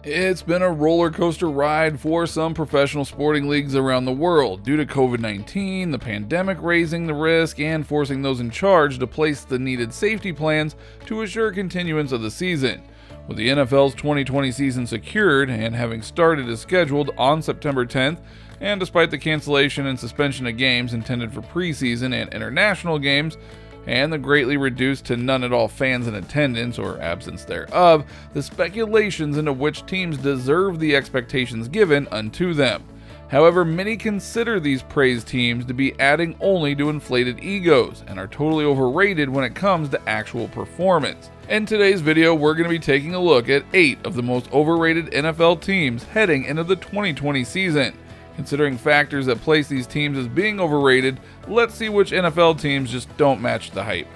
It's been a roller coaster ride for some professional sporting leagues around the world due to COVID-19, the pandemic raising the risk, and forcing those in charge to place the needed safety plans to assure continuance of the season. With the NFL's 2020 season secured and having started as scheduled on September 10th, and despite the cancellation and suspension of games intended for preseason and international games, and the greatly reduced to none at all fans in attendance or absence thereof, the speculations into which teams deserve the expectations given unto them. However, many consider these praised teams to be adding only to inflated egos and are totally overrated when it comes to actual performance. In today's video, we're going to be taking a look at 8 of the most overrated NFL teams heading into the 2020 season. Considering factors that place these teams as being overrated, let's see which NFL teams just don't match the hype.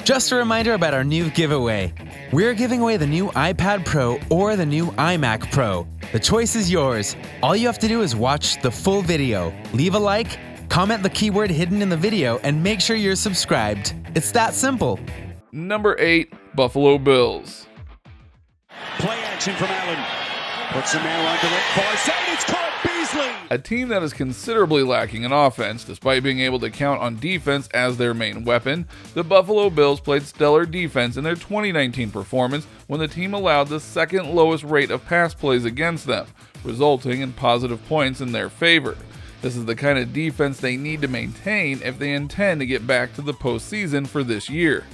Just a reminder about our new giveaway. We're giving away the new iPad Pro or the new iMac Pro. The choice is yours. All you have to do is watch the full video, leave a like, comment the keyword hidden in the video, and make sure you're subscribed. It's that simple. Number 8, Buffalo Bills. Play action from Allen. Puts a man on to the far side. It's caught Beasley. A team that is considerably lacking in offense, despite being able to count on defense as their main weapon, the Buffalo Bills played stellar defense in their 2019 performance when the team allowed the second lowest rate of pass plays against them, resulting in positive points in their favor. This is the kind of defense they need to maintain if they intend to get back to the postseason for this year.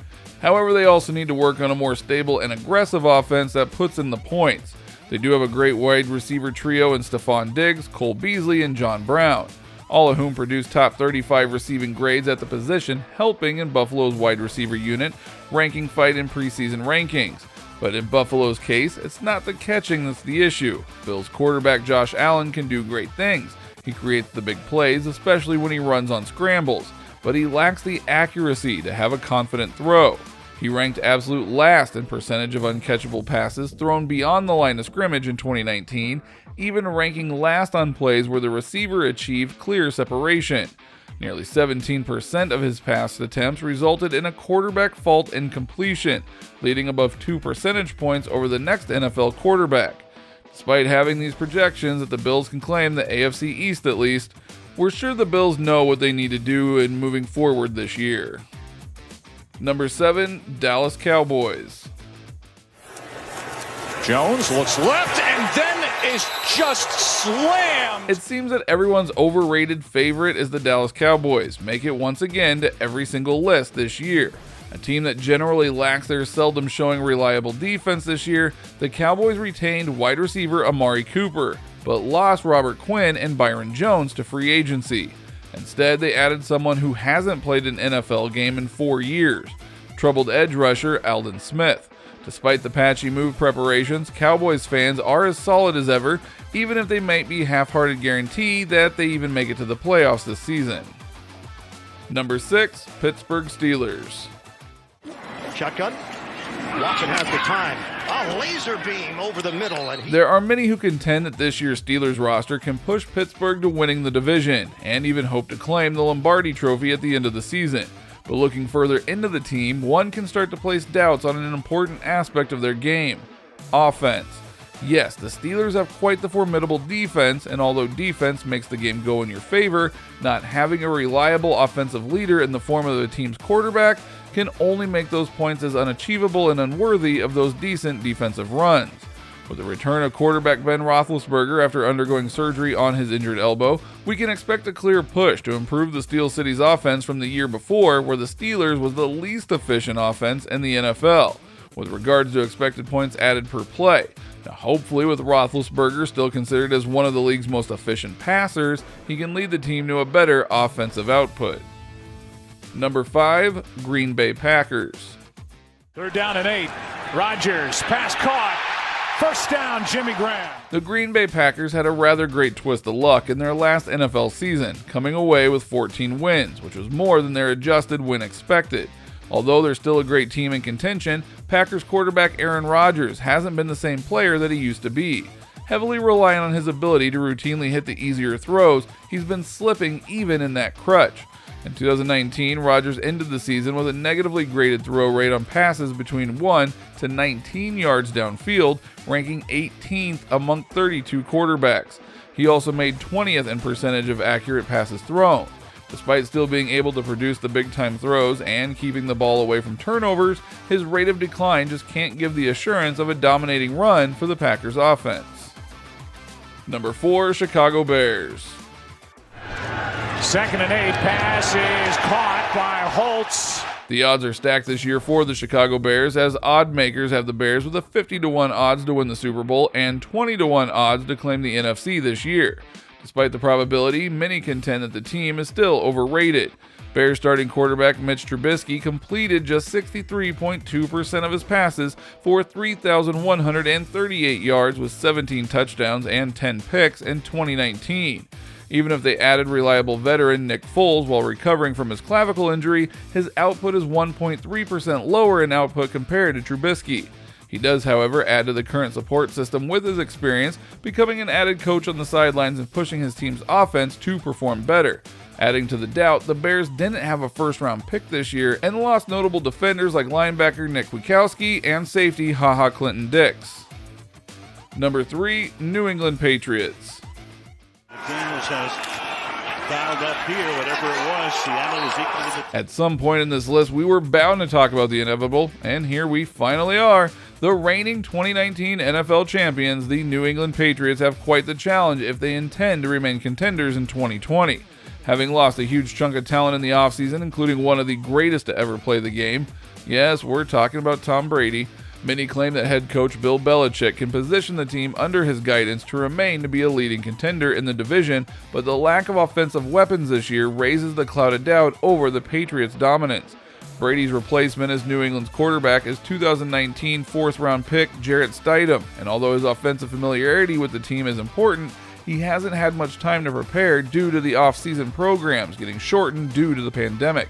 However, they also need to work on a more stable and aggressive offense that puts in the points. They do have a great wide receiver trio in Stephon Diggs, Cole Beasley, and John Brown, all of whom produced top 35 receiving grades at the position, helping in Buffalo's wide receiver unit ranking fight in preseason rankings. But in Buffalo's case, it's not the catching that's the issue. Bills quarterback Josh Allen can do great things. He creates the big plays, especially when he runs on scrambles, but he lacks the accuracy to have a confident throw. He ranked absolute last in percentage of uncatchable passes thrown beyond the line of scrimmage in 2019, even ranking last on plays where the receiver achieved clear separation. Nearly 17% of his pass attempts resulted in a quarterback fault incompletion, leading above 2 percentage points over the next NFL quarterback. Despite having these projections that the Bills can claim the AFC East at least, we're sure the Bills know what they need to do in moving forward this year. Number 7, Dallas Cowboys. Jones looks left and then is just slammed. It seems that everyone's overrated favorite is the Dallas Cowboys, make it once again to every single list this year. A team that generally lacks their seldom showing reliable defense this year, the Cowboys retained wide receiver Amari Cooper, but lost Robert Quinn and Byron Jones to free agency. Instead, they added someone who hasn't played an NFL game in 4 years, troubled edge rusher Aldon Smith. Despite the patchy move preparations, Cowboys fans are as solid as ever, even if they might be half-hearted guarantee that they even make it to the playoffs this season. Number 6, Pittsburgh Steelers. Shotgun. Watson has the time. A laser beam over the middle. And There are many who contend that this year's Steelers roster can push Pittsburgh to winning the division, and even hope to claim the Lombardi Trophy at the end of the season. But looking further into the team, one can start to place doubts on an important aspect of their game: offense. Yes, the Steelers have quite the formidable defense, and although defense makes the game go in your favor, not having a reliable offensive leader in the form of the team's quarterback can only make those points as unachievable and unworthy of those decent defensive runs. With the return of quarterback Ben Roethlisberger after undergoing surgery on his injured elbow, we can expect a clear push to improve the Steel City's offense from the year before, where the Steelers was the least efficient offense in the NFL, with regards to expected points added per play. Now, hopefully, with Roethlisberger still considered as one of the league's most efficient passers, he can lead the team to a better offensive output. Number 5, Green Bay Packers. 3rd down and 8. Rodgers, pass caught. First down, Jimmy Graham. The Green Bay Packers had a rather great twist of luck in their last NFL season, coming away with 14 wins, which was more than their adjusted win expected. Although they're still a great team in contention, Packers quarterback Aaron Rodgers hasn't been the same player that he used to be. Heavily relying on his ability to routinely hit the easier throws, he's been slipping even in that crutch. In 2019, Rodgers ended the season with a negatively graded throw rate on passes between 1 to 19 yards downfield, ranking 18th among 32 quarterbacks. He also made 20th in percentage of accurate passes thrown. Despite still being able to produce the big-time throws and keeping the ball away from turnovers, his rate of decline just can't give the assurance of a dominating run for the Packers offense. Number 4, Chicago Bears. 2nd and 8, pass is caught by Holtz. The odds are stacked this year for the Chicago Bears, as odd makers have the Bears with a 50-1 odds to win the Super Bowl and 20-1 odds to claim the NFC this year. Despite the probability, many contend that the team is still overrated. Bears starting quarterback Mitch Trubisky completed just 63.2% of his passes for 3,138 yards with 17 touchdowns and 10 picks in 2019. Even if they added reliable veteran Nick Foles while recovering from his clavicle injury, his output is 1.3% lower in output compared to Trubisky. He does, however, add to the current support system with his experience, becoming an added coach on the sidelines and pushing his team's offense to perform better. Adding to the doubt, the Bears didn't have a first-round pick this year and lost notable defenders like linebacker Nick Kwiatkowski and safety HaHa Clinton-Dix. Number 3, New England Patriots. Daniels has dialed up here, whatever it was. Seattle is equal to the... At some point in this list, we were bound to talk about the inevitable, and here we finally are. The reigning 2019 NFL champions, the New England Patriots, have quite the challenge if they intend to remain contenders in 2020. Having lost a huge chunk of talent in the offseason, including one of the greatest to ever play the game. Yes, we're talking about Tom Brady. Many claim that head coach Bill Belichick can position the team under his guidance to remain to be a leading contender in the division, but the lack of offensive weapons this year raises the cloud of doubt over the Patriots' dominance. Brady's replacement as New England's quarterback is 2019 fourth-round pick Jarrett Stidham, and although his offensive familiarity with the team is important, he hasn't had much time to prepare due to the off-season programs getting shortened due to the pandemic.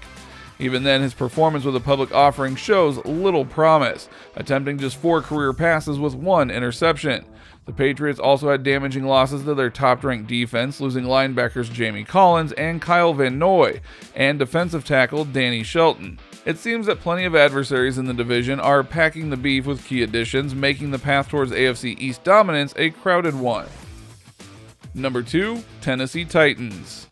Even then, his performance with a public offering shows little promise, attempting just 4 career passes with 1 interception. The Patriots also had damaging losses to their top-ranked defense, losing linebackers Jamie Collins and Kyle Van Noy, and defensive tackle Danny Shelton. It seems that plenty of adversaries in the division are packing the beef with key additions, making the path towards AFC East dominance a crowded one. Number 2, Tennessee Titans.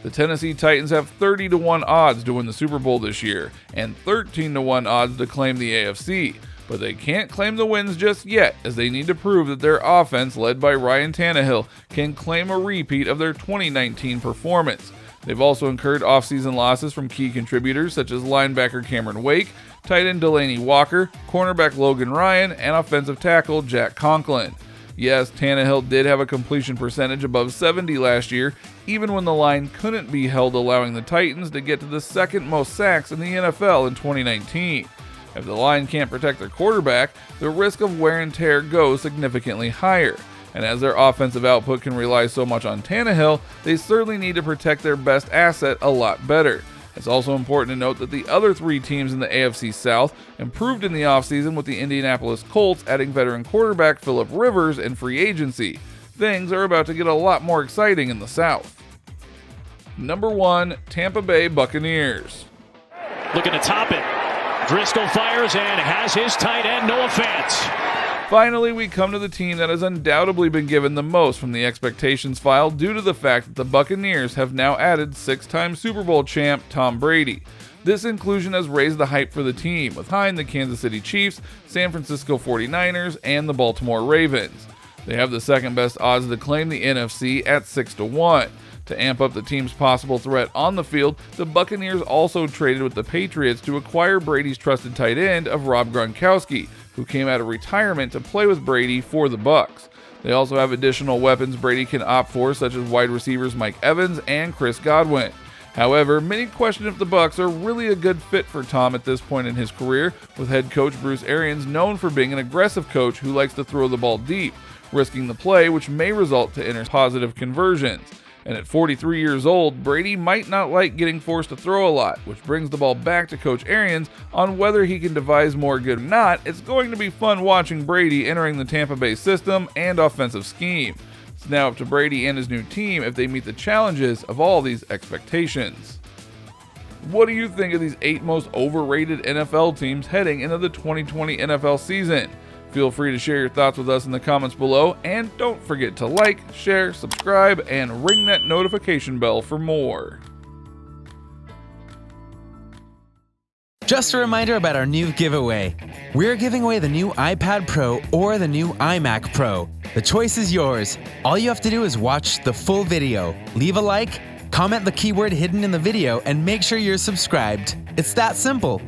The Tennessee Titans have 30-1 odds to win the Super Bowl this year, and 13-1 odds to claim the AFC, but they can't claim the wins just yet, as they need to prove that their offense, led by Ryan Tannehill, can claim a repeat of their 2019 performance. They've also incurred offseason losses from key contributors such as linebacker Cameron Wake, tight end Delaney Walker, cornerback Logan Ryan, and offensive tackle Jack Conklin. Yes, Tannehill did have a completion percentage above 70 last year, even when the line couldn't be held, allowing the Titans to get to the second most sacks in the NFL in 2019. If the line can't protect their quarterback, the risk of wear and tear goes significantly higher. And as their offensive output can rely so much on Tannehill, they certainly need to protect their best asset a lot better. It's also important to note that the other 3 teams in the AFC South improved in the offseason, with the Indianapolis Colts adding veteran quarterback Phillip Rivers in free agency. Things are about to get a lot more exciting in the South. Number 1, Tampa Bay Buccaneers. Looking to top it. Driscoll fires and has his tight end, Noah Fant. Finally, we come to the team that has undoubtedly been given the most from the expectations file due to the fact that the Buccaneers have now added 6-time Super Bowl champ Tom Brady. This inclusion has raised the hype for the team, behind the Kansas City Chiefs, San Francisco 49ers, and the Baltimore Ravens. They have the second best odds to claim the NFC at 6-1. To amp up the team's possible threat on the field, the Buccaneers also traded with the Patriots to acquire Brady's trusted tight end of Rob Gronkowski, who came out of retirement to play with Brady for the Bucs. They also have additional weapons Brady can opt for, such as wide receivers Mike Evans and Chris Godwin. However, many question if the Bucs are really a good fit for Tom at this point in his career, with head coach Bruce Arians known for being an aggressive coach who likes to throw the ball deep, risking the play, which may result to positive conversions. And at 43 years old, Brady might not like getting forced to throw a lot, which brings the ball back to Coach Arians on whether he can devise more good or not. It's going to be fun watching Brady entering the Tampa Bay system and offensive scheme. It's now up to Brady and his new team if they meet the challenges of all these expectations. What do you think of these 8 most overrated NFL teams heading into the 2020 NFL season? Feel free to share your thoughts with us in the comments below, and don't forget to like, share, subscribe, and ring that notification bell for more. Just a reminder about our new giveaway. We're giving away the new iPad Pro or the new iMac Pro. The choice is yours. All you have to do is watch the full video, leave a like, comment the keyword hidden in the video, and make sure you're subscribed. It's that simple.